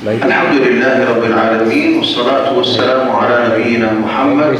الحمد لله رب العالمين والصلاة والسلام على نبينا محمد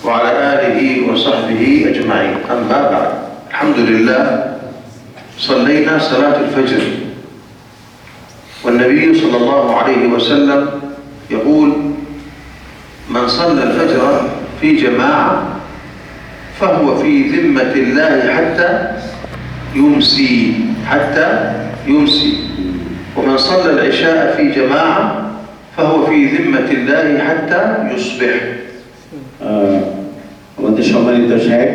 وعلى آله وصحبه أجمعين. أما بعد، الحمد لله صلينا صلاة الفجر، والنبي صلى الله عليه وسلم يقول: من صلى الفجر في جماعة فهو في ذمة الله حتى يمسي، ومن صلى العشاء في جماعة فهو في ذمة الله حتى يصبح. আমাদের সম্মানিত শেখ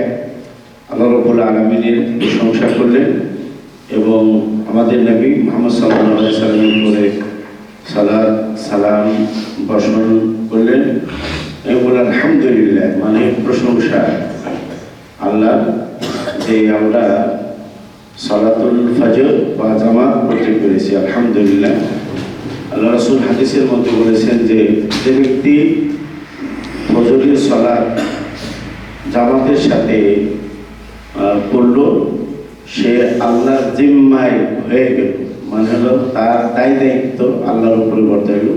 আল্লাহ রাব্বুল আলামিনের প্রশংসা করলেন এবং আমাদের নবী মুহাম্মদ সাল্লাল্লাহু আলাইহি ওয়াসাল্লামের উপরে সালাত সালাম বর্ষণ করলেন এবং বললেন আলহামদুলিল্লাহ, মানে প্রশংসা আল্লাহ যে আমরা সালাতুল ফজর বা জামাত পড়তে পেরেছি, আলহামদুলিল্লাহ। আল্লাহ রাসূল হাদিসের মধ্যে বলেছেন যে ব্যক্তি ফজরের সালাত জামাতের সাথে পড়ল সে আল্লাহর জিম্মায় হয়ে গেল, মানে হলো তার দায়িত্ব আল্লাহর উপরে বর্তাইল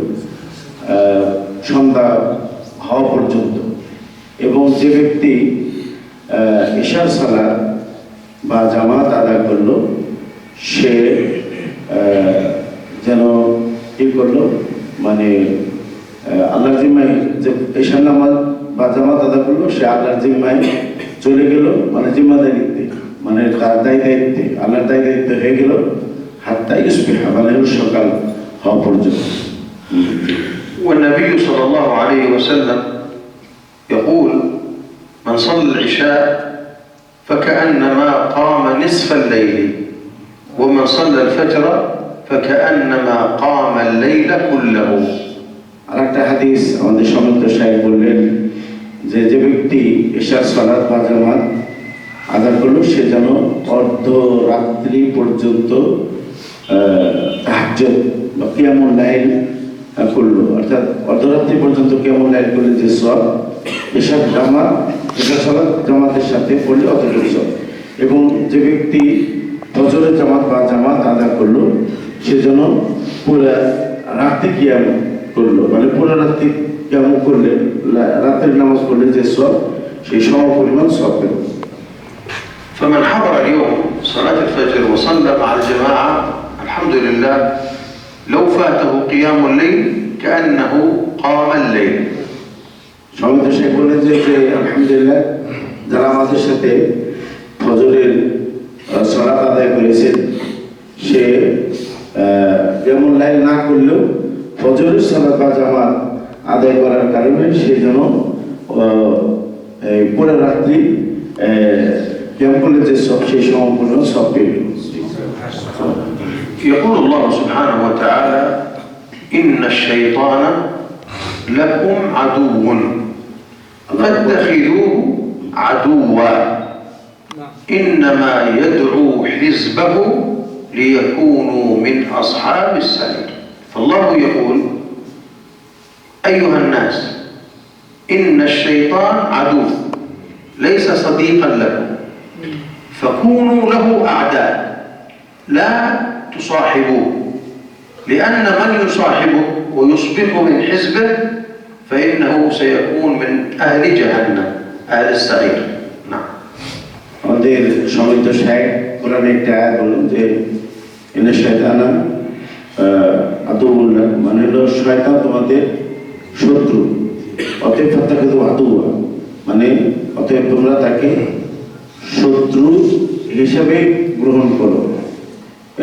সন্ধ্যা হওয়া পর্যন্ত। এবং যে ব্যক্তি ইশার সালাত বা জামাত আদায় করলো সে যেন কি করলো, মানে আল্লাহর জিম্মায় যে ইশার নামাজ বা জামাত আদায় করলো সে আল্লাহর জিম্মায় চলে গেল, মানে জিম্মাদারিতে, মানে তার দায়িত্বে আল্লাহর দায়িত্ব হয়ে গেল হাত্তা ইসবিহা, মানে সকাল হওয়া পর্যন্ত। والنبي صلى الله عليه وسلم يقول: من صلى العشاء فكأنما قام نصف الليل، ومن صلى الفجر فكأنما قام الليل كله. আরেকটা হাদিস আমাদের সম্মানিত শাইখ বললেন যে যে ব্যক্তি ইশার সালাত বা জামাত আদায় করলো সে যেন অর্ধরাত্রি পর্যন্ত তাহাজ্জুদ বা কিয়ামুল লাইল করলো, অর্থাৎ অর্ধরাত্রি পর্যন্ত কিয়ামুল লাইল করলে যে সওয়াব, ইশার সালাত জামাতের সাথে পড়লে অতটুকু সওয়াব। এবং যে ব্যক্তি ফজরের জামাত বা জামাত আদায় করলো সে যেন পুরো রাত্রি কিয়াম করলো, মানে পুরো রাত্রি কিয়াম করলে রাতের নামাজ পড়লে যে সওয়াব সেই সম পরিমাণ সওয়াব পেল। فمن حضر اليوم صلاة الفجر وصلى مع الجماعة الحمد لله، لو فاته قيام الليل كأنه قام الليل. সম্মানিত শেখ বলেন যে আলহামদুলিল্লাহ যারা আমাদের সাথে ফজরের সালাত আদায় করেছেন সে কিয়ামুল লাইল না করলেও ফজরের সালাত বা জামাত আদায় করার কারণে সে যেন পুরো রাত্রি কিয়াম করলে যে সব সেই সম্পূর্ণ সব পেল। يقول الله سبحانه وتعالى: إن الشيطان لكم عدو فاتخذوه عدوا إنما يدعو حزبه ليكونوا من أصحاب السعير. فالله يقول: أيها الناس، إن الشيطان عدو ليس صديقا لكم، فكونوا له أعداء لا تصاحبوه، لأن من يصاحبه ويصبح من حزبه فإنه سيكون من أهل جهنم، أهل السعير. نعم. আমাদের সম্মানিত শাইখ কোরআনে একটা আয়াত বলেন যে ইন্না শাইতানা আদুউন লাকুম, মানে হলো শয়তান তোমাদের শত্রু, অতএব ফাত্তাখিযু আদুওয়া, মানে অতএব তোমরা তাকে শত্রু হিসেবে গ্রহণ করো।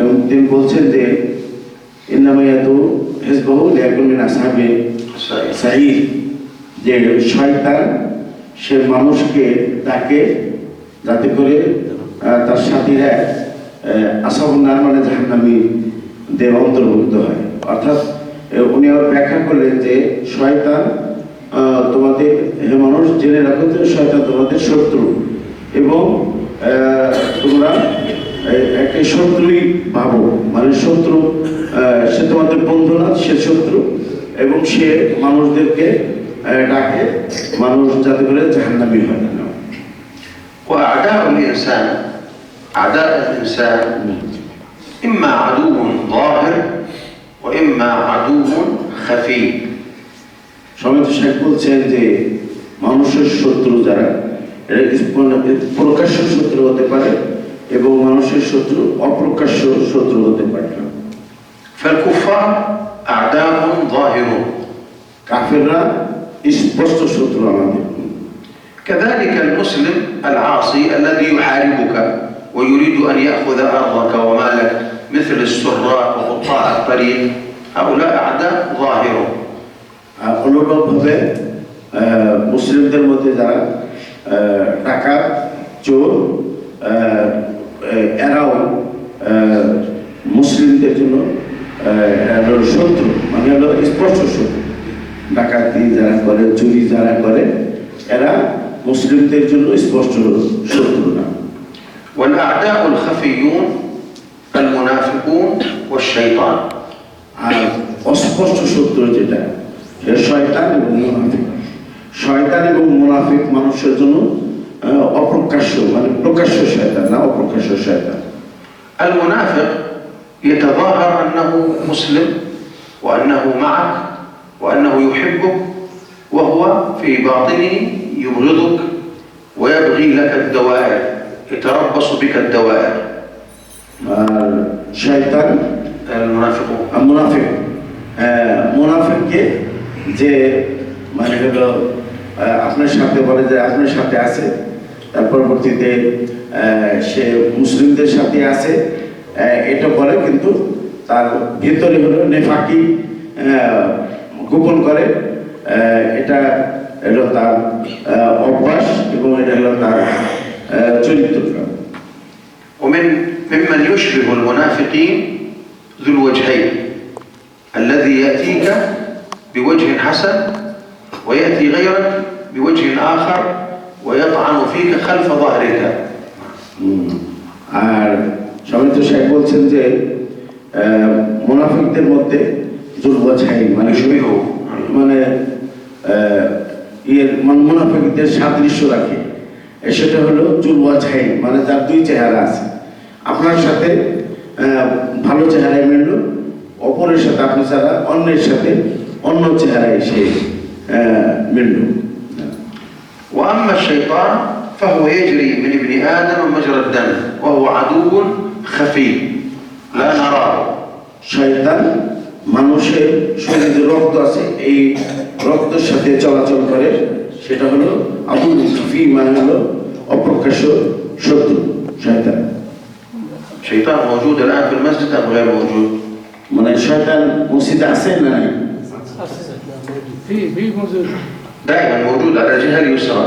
এবং তিনি বলছেন যে ইন্নামা ইয়াদউ হিজবাহু লিয়াকুন মিন আসহাবি সাঈর, যে শয়তান সে মানুষকে ডাকে যাতে করে তার সাথীরা আসহাবুন নার মানে জাহান্নামী দের অন্তর্ভুক্ত হয়। অর্থাৎ উনি আবার ব্যাখ্যা করলেন যে শয়তান তোমাদের, হে মানুষ জেনে রাখো যে শয়তান তোমাদের শত্রু এবং তোমরা একটা শত্রুই ভাবো, মানে শত্রু সে তোমাদের বন্ধু না, সে শত্রু এবং সে মানুষদেরকে ডাকে মানুষ যাতে করে জাহান্নামী হয় না। وأعداء الإنسان، أعداء الإنسان إما عدو ظاهر وإما عدو خفي. সমিত শেখ বলছেন যে মানুষের শত্রু যারা প্রকাশ্য শত্রু হতে পারে এবং মানুষের শত্রু অপ্রকাশ্য শত্রু হতে পারে। فالكفار أعداء ظاهرون. কাফেররা স্পষ্ট শত্রু আমাদের। كذلك المسلم العاصي الذي يحاربك ويريد أن يأخذ أرضك ومالك مثل السراق وقطاع الطريق هؤلاء أعداء ظاهرون. অনুরূপভাবে মুসলিমদের মধ্যে যারা ডাকাত চোর এরাও মুসলিমদের জন্য শত্রু, মানে হলো স্পষ্ট শত্রু। ডাকাতি যারা করে, চুরি যারা করে, এরা মুসলিমদের জন্য স্পষ্ট শত্রু না। والأعداء الخفيون المنافقون والشيطان. আর অস্পষ্ট শত্রু যেটা শয়তান এবং মুনাফিক। শয়তান এবং মুনাফিক মানুষের জন্য অপ্রকাশ্য, মানে প্রকাশ্য শয়তান না, অপ্রকাশ্য শয়তান। المنافق يتظاهر أنه مسلم وأنه معك وأنه يحبك وهو في باطنه يبغضك ويبغي لك الدوائر، يتربص بك الدوائر. শয়তান المنافقون মুনাফিক, মুনাফিককে যে মানে হলো আপনার সাথে বলে যে আপনার সাথে আছে, তার পরবর্তীতে সে মুসলিমদের সাথে আছে এটা বলে, কিন্তু তার ভিতরে হলো নেফাকি গোপন করে। এটা হলো তার অভ্যাস এবং এটা হলো তার চরিত্র। ممن يشبه المنافقين ذو الوجهين الذي يأتيك بوجه حسن ويأتي غيرك بوجه آخر ويطعن فيك خلف ظهرك. আর সমিত শেখ বলছেন যে মুনাফিকদের মধ্যে জুল ওয়াজহাইন, মানে মুনাফিকদের সাদৃশ্য রাখে, সেটা হলো জুল ওয়াজহাইন, মানে যার দুই চেহারা আছে। আপনার সাথে ভালো চেহারায় মিলল, অপরের সাথে আপনি ছাড়া অন্যের সাথে অন্য চেহারায় এসে মিলল। وأما الشيطان فهو يجري من ابن آدم مجرى الدم وهو عدو خفي لا نراه. শয়তান মানুষের শরীরে রক্ত আছে, এই রক্তের সাথে চলাচল করে, সেটা হলো আবুল খাফি, মানে হলো অপ্রকাশ্য শত্রু শয়তান। الشيطان موجود الآن في المسجد أم غير موجود؟ মানে শয়তান মসজিদে আছে না নাই? في موجود دائما موجود على الجهة اليسرى.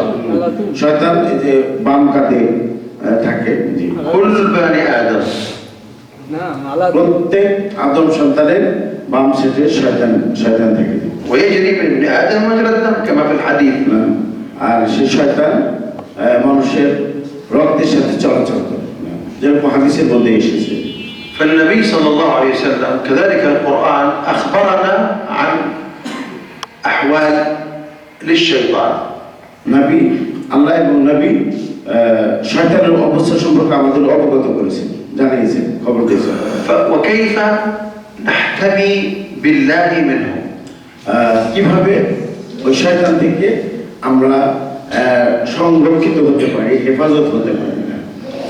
শয়তান এই যে বাম কাতে থাকে। জি, كل بني آدم. نعم على প্রত্যেক আদম সন্তানের বাম সাইডে শয়তান থাকে। ويجري من ابن آدم مجرى الدم كما في الحديث. আর সেই শয়তান মানুষের রক্তের সাথে চলাচল করে, যেরকম হাদিসের মধ্যে এসেছে। فالنبي صلى الله عليه وسلم كذلك القرآن أخبرنا عن أحوال للشيطان. নবী, আল্লাহ এবং নবী শয়তানের অবস্থা সম্পর্কে আমাদের অবগত করেছেন, জানিয়েছেন, খবর দিয়েছেন। وكيف نحتمي بالله منه. কিভাবে ওই শয়তান থেকে আমরা সংরক্ষিত হতে পারি, হেফাজত হতে পারি।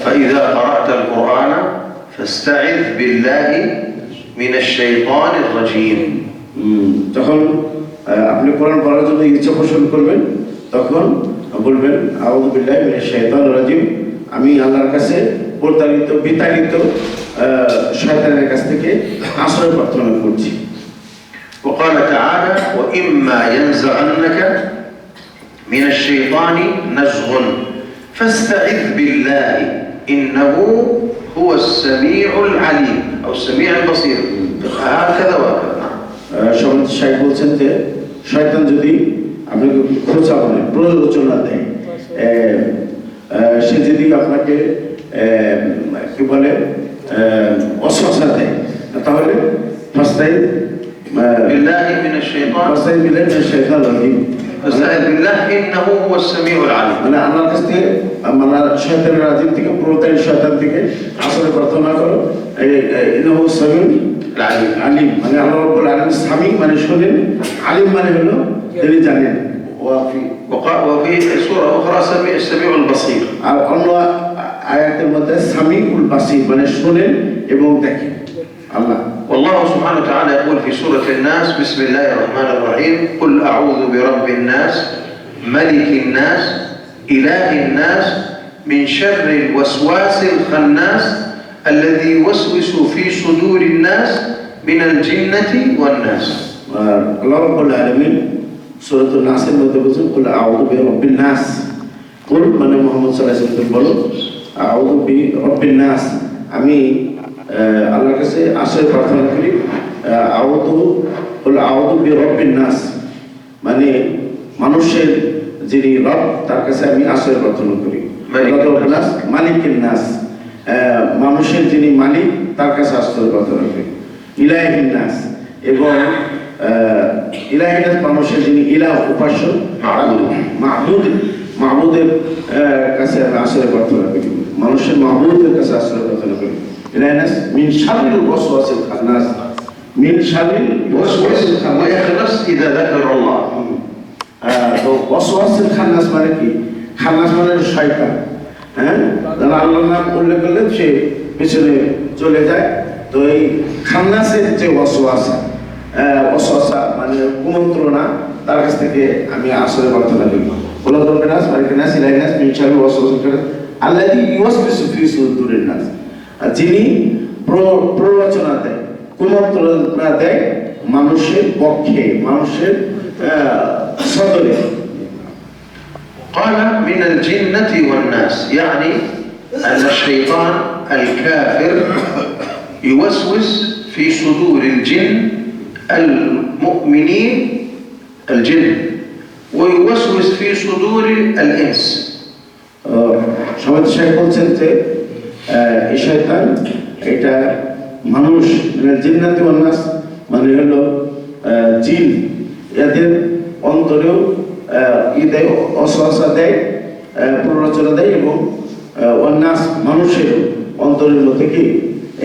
فإذا قرأت القرآن فاستعذ بالله من الشيطان الرجيم. যখন আপনি কোরআন পড়ার জন্য ইচ্ছা পোষণ করবেন, তখন বলবেন আউযু বিল্লাহি মিনাশ শাইতানির রাজিম, আমি আল্লাহর কাছে প্রতারিত বিতাড়িত শয়তানের কাছ থেকে আশ্রয় প্রার্থনা করছি। وقال تعالى وإما ينزغنك من الشيطان نزغ فاستعذ بالله إنه هو السميع العليم أو السميع البصير. هكذا وهكذا. সমিত শেখ বলছেন যে শয়তান যদি আপনাকে খোঁচা বলে, প্ররোচনা দেয়, সে যদি আপনাকে কি বলে অসহসা দেয়, তাহলে ফাস্তাইদ بالله من الشيطان الشيطان الرجيم. فاستعذ بالله إنه هو السميع العليم. মানে আল্লাহর কাছ থেকে, মানে শয়তানের রাজিম থেকে, প্রতারিত শয়তান থেকে আশ্রয় প্রার্থনা করো। ইন্নাহু সামিউন العليم. আলিম মানে আল্লাহ রাব্বুল আলামিন সামি মানে শোনেন, আলিম মানে হলো তিনি জানেন। ওয়াফি وفي سورة أخرى السميع البصير. আর অন্য আয়াতের মধ্যে সামিউল বাসির মানে শোনেন এবং দেখেন আল্লাহ। والله سبحانه وتعالى يقول في سورة الناس بسم الله الرحمن الرحيم قل أعوذ برب الناس ملك الناس إله الناس من شر الوسواس الخناس الذي يوسوس في صدور الناس من الجنة والناس. আল্লাহ রাব্বুল আলামিন সূরাতুন নাসের মধ্যে বলেছেন কুল আউযু বিরাব্বিন নাস। কুল মানে মুহাম্মদ সাল্লাল্লাহু আলাইহি ওয়াসাল্লাম বলো আউযু বিরাব্বিন নাস, আমি আল্লাহর কাছে আশ্রয় প্রার্থনা করি। আউযু বিরাব্বিন নাস মানে মানুষের যিনি রব তার কাছে আমি আশ্রয় প্রার্থনা করি। মালিকের নাস মানুষের যিনি মালিক তার কাছে আশ্রয় প্রার্থনা করি। ইলাহিন নাস এবং ইলাহিন নাস মানুষের যিনি ইলাহ উপাস্য মাহবুদের কাছে আমি আশ্রয় প্রার্থনা করি, মানুষের মাহবুদের কাছে আশ্রয় প্রার্থনা করি। ইলাহিন নাস মিন শাররিল ওয়াসওয়াসিল খান্নাস, মিন শাররিল ওয়াসওয়াসিল খান্নাস ويخلص إذا ذكر الله. তো ওয়াসওয়াসিল খান্নাস মানে কি? খান্নাস মানে শয়তান। হ্যাঁ, যারা আল্লাহর নাম উল্লেখ করলে সে পিছনে চলে যায়। তো এই খান্নাসের যে ওয়াসওয়াসা মানে কুমন্ত্রণা, তার কাছ থেকে আমি আশ্রয় প্রার্থনা করি। ওলা দরবের নাস মালিকের নাস ইলাহিন নাস মিন শাররিল ওয়াসওয়াসিল খান্নাস আল্লাযী ইউওয়াসবিসু ফি সুদুরিন নাস, যিনি প্ররোচনা দেয়, কুমন্ত্রণা দেয় মানুষের পক্ষে, মানুষের সদরে। قال من الجنة والناس يعني أن الشيطان الكافر يوسوس في صدور الجن المؤمنين الجن ويوسوس في صدور الإنس. সমাজ শেখ বলছেন যে এই শয়তান এটা মানুষ মানে জিন্নাতি ওয়ান নাস মানে হলো জিন, এদের অন্তরেও দেয়, অসহসা দেয়, প্ররোচনা দেয় এবং অন্যাস মানুষের অন্তরের মধ্যে কি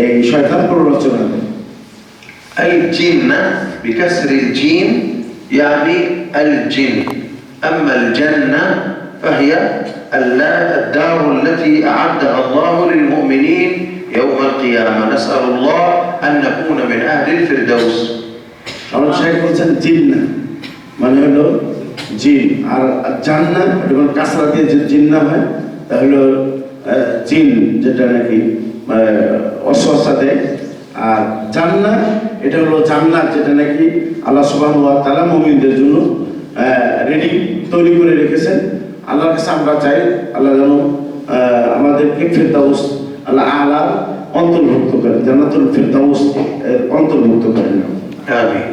এই শয়তান প্ররোচনা দেয়। الجنة بكسر الجيم يعني الجن. أما الجنة فهي الدار التي أعدها الله للمؤمنين يوم القيامة. نسأل الله أن نكون من أهل الفردوس. আমার শেখ বলছেন জিন্না মানে হলো জিন, আর জান্নাত এবং কাসরা দিয়ে যে জিন্না হয় তা হলো জিন, যেটা নাকি অসহসা দেয়। আর জান্নাত এটা হলো জান্নাত, যেটা নাকি আল্লাহ সুবহানাহু ওয়া তাআলা মুমিনদের জন্য রেডি তৈরি করে রেখেছেন। আল্লাহর কাছে আমরা চাই আল্লাহ যেন আমাদেরকে ফিরদাউস আল্লাহ আলা অন্তর্ভুক্ত করেন, জান্নাতুল ফিরদাউস অন্তর্ভুক্ত করেন। آمين.